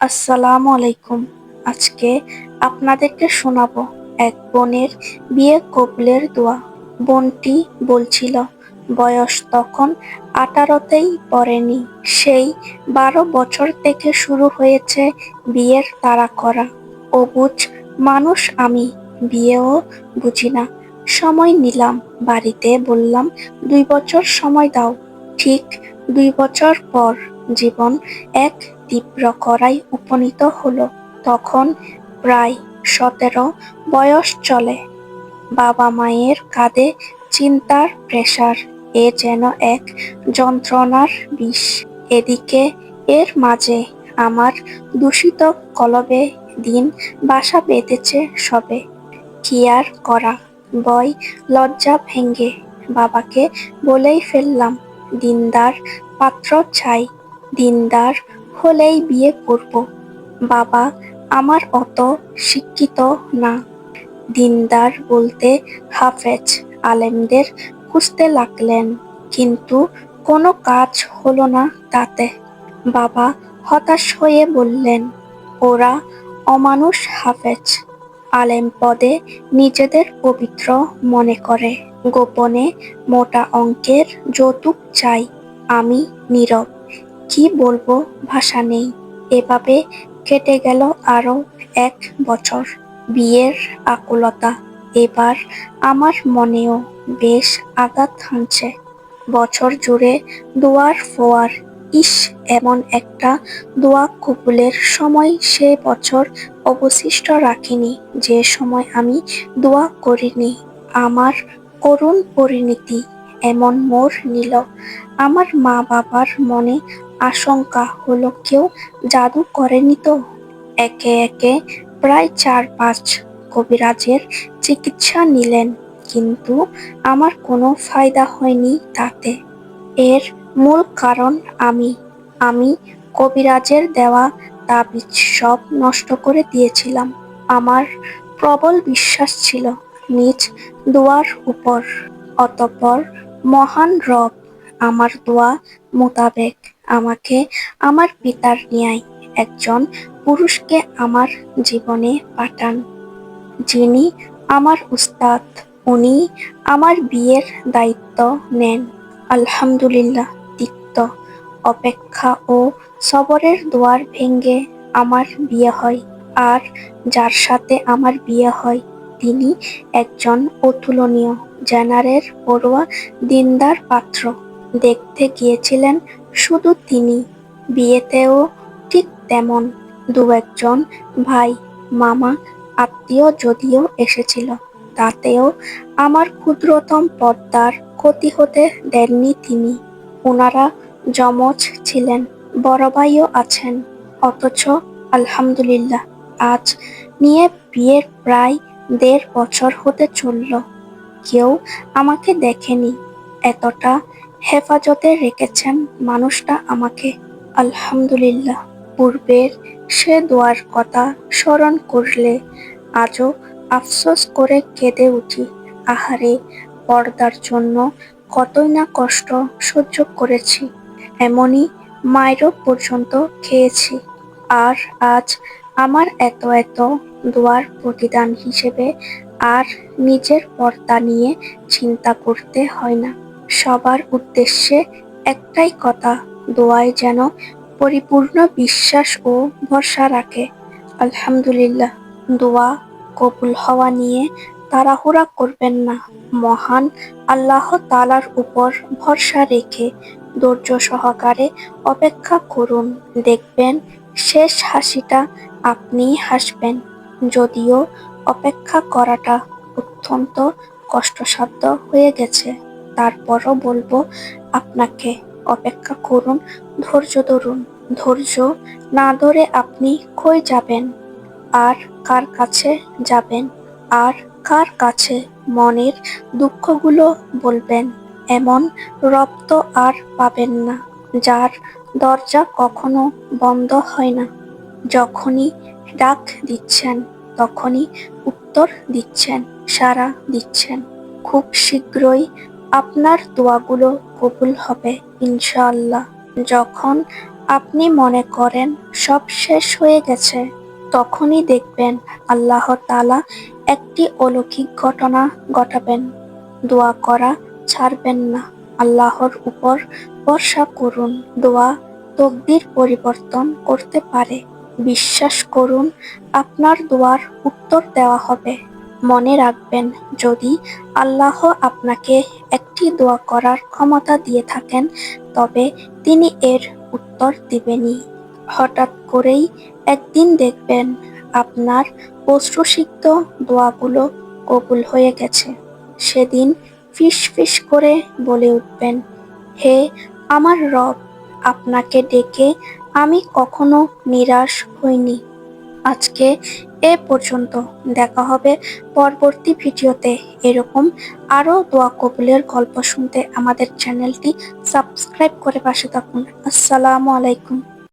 আসসালামু আলাইকুম। আজকে আপনাদেরকে শোনাবো এক বোনের বিয়ে কবুলের দোয়া। বোনটি বলছিল বয়স তখন 18তেই পড়েনি। সেই 12 বছর থেকে শুরু হয়েছে বিয়ের তাড়া করা। অবুঝ মানুষ আমি, বিয়েও বুঝি না। সময় নিলাম, বাড়িতে বললাম 2 বছর সময় দাও। ঠিক 2 বছর পর জীবন এক তীব্র কড়াই উপনীত হলো। তখন প্রায় 17 বয়স চলে। বাবা মায়ের কাঁধে চিন্তার প্রেসার, এ যেন এক যন্ত্রণার বিষ। এদিকে এর মাঝে আমার দূষিত কলবে দিন বাসা বেঁধেছে সবে। কি আর করা, ভয় লজ্জা ভেঙে বাবাকে বলেই ফেললাম, দিনদার পাত্র চাই, দিনদার হলেই বিয়ে করব। বাবা আমার অত শিক্ষিত না। দিনদার বলতে হাফেজ আলেমদের খুঁজতে লাগলেন, কিন্তু কোনো কাজ হলো না তাতে। বাবা হতাশ হয়ে বললেন, ওরা অমানুষ, হাফেজ আলেম পদে নিজেদের পবিত্র মনে করে, গোপনে মোটা অঙ্কের যৌতুক চাই। আমি নীরব, কি বলবো ভাষা নেই। এভাবে কেটে গেল আরো 1 বছর। বিয়ের আকুলতা এবার আমার মনেও বেশ আঘাত হানছে। বছর জুড়ে দোয়ার ফোয়ার, ইস, এমন একটা দোয়া কবুলের সময় সে বছর অবশিষ্ট রাখিনি যে সময় আমি দোয়া করিনি। আমার করুণ পরিণতি এমন মোড় নিল, আমার মা বাবার মনে আশঙ্কা হলো কেউ জাদু করেনি তো। একে একে প্রায় 4-5 কবিরাজের চিকিৎসা নিলেন, কিন্তু আমার কোনো ফায়দা হয়নি তাতে। এর মূল কারণ আমি কবিরাজের দেওয়া তাবিজ সব নষ্ট করে দিয়েছিলাম। আমার প্রবল বিশ্বাস ছিল নিজ দোয়ার উপর। অতঃপর মহান রব আমার দোয়া মোতাবেক আমাকে আমার পিতার ন্যায় একজন পুরুষকে আমার জীবনে পাঠান, যিনি আমার উস্তাদ। উনি আমার বিয়ের দায়িত্ব নেন। আলহামদুলিল্লাহ, তিক্ত অপেক্ষা ও সবরের দুয়ার ভেঙে আমার বিয়ে হয়। আর যার সাথে আমার বিয়ে হয় তিনি একজন অতুলনীয় জেনারেল পড়ুয়া দিনদার পাত্র। দেখতে গিয়েছিলেন শুধু তিনি, বিয়েতেও ঠিক তেমন 2-1 ভাই, মামা, আত্মীয় যদিও এসেছিল, তাতেও আমার ক্ষুদ্রতম পর্দার ক্ষতি হতে দেননি তিনি। ওনারা যমজ ছিলেন, বড় ভাইও আছেন। অথচ আলহামদুলিল্লাহ, আজ নিয়ে বিয়ের প্রায় 1.5 বছর হতে চলল, কেউ আমাকে দেখেনি। এতটা হেফাজতে রেখেছেন মানুষটা আমাকে। আলহামদুলিল্লাহ। পূর্বের সে দোয়ার কথা স্মরণ করলে আজও আফসোস করে কেঁদে উঠি। আহারে, পর্দার জন্য কতই না কষ্ট সহ্য করেছি, এমনই মায়েরও পর্যন্ত খেয়েছি। আর আজ আমার এত এত দোয়ার প্রতিদান হিসেবে আর নিজের পর্দা নিয়ে চিন্তা করতে হয় না। সবার উদ্দেশ্যে একটাই কথা, দোয়ায় যেন পরিপূর্ণ বিশ্বাস ও ভরসা রাখে। আলহামদুলিল্লাহ। দোয়া কবুল হওয়া নিয়ে তাড়াহুড়া করবেন না। মহান আল্লাহ তাআলার উপর ভরসা রেখে ধৈর্য সহকারে অপেক্ষা করুন, দেখবেন শেষ হাসিটা আপনিই হাসবেন। যদিও অপেক্ষা করাটা অত্যন্ত কষ্টসাধ্য হয়ে গেছে, তারপরও বলবো আপনাকে, অপেক্ষা করুন, ধৈর্য ধরুন। ধৈর্য না ধরে আপনি কই যাবেন, আর কার কাছে যাবেন, আর কার কাছে মনের দুঃখগুলো বলবেন? এমন রব তো আর পাবেন না, যার দরজা কখনো বন্ধ হয় না। যখনই ডাক দিচ্ছেন তখনই উত্তর দিচ্ছেন, সাড়া দিচ্ছেন। খুব শীঘ্রই আপনার দোয়াগুলো কবুল হবে ইনশাআল্লাহ। যখন আপনি মনে করেন সব শেষ হয়ে গেছে, তখনই দেখবেন আল্লাহ তাআলা একটি অলৌকিক ঘটনা ঘটাবেন। দোয়া করা ছাড়বেন না, আল্লাহর উপর ভরসা করুন। দোয়া তকদির পরিবর্তন করতে পারে। বিশ্বাস করুন, আপনার দোয়ার উত্তর দেওয়া হবে। মনে রাখবেন, যদি আল্লাহ আপনাকে একটি দোয়া করার ক্ষমতা দিয়ে থাকেন, তবে তিনি এর উত্তর দিবেনই। হঠাৎ করেই একদিন দেখবেন আপনার অশ্রুসিক্ত দোয়াগুলো কবুল হয়ে গেছে। সেদিন ফিস ফিস করে বলে উঠবেন, হে আমার রব, আপনাকে ডেকে আমি কখনো নিরাশ হইনি। আজকে এ পর্যন্ত। দেখা হবে পরবর্তী ভিডিওতে। এরকম আরো দোয়া কবুলের গল্প শুনতে আমাদের চ্যানেলটি সাবস্ক্রাইব করে পাশে থাকুন। আসসালামু আলাইকুম।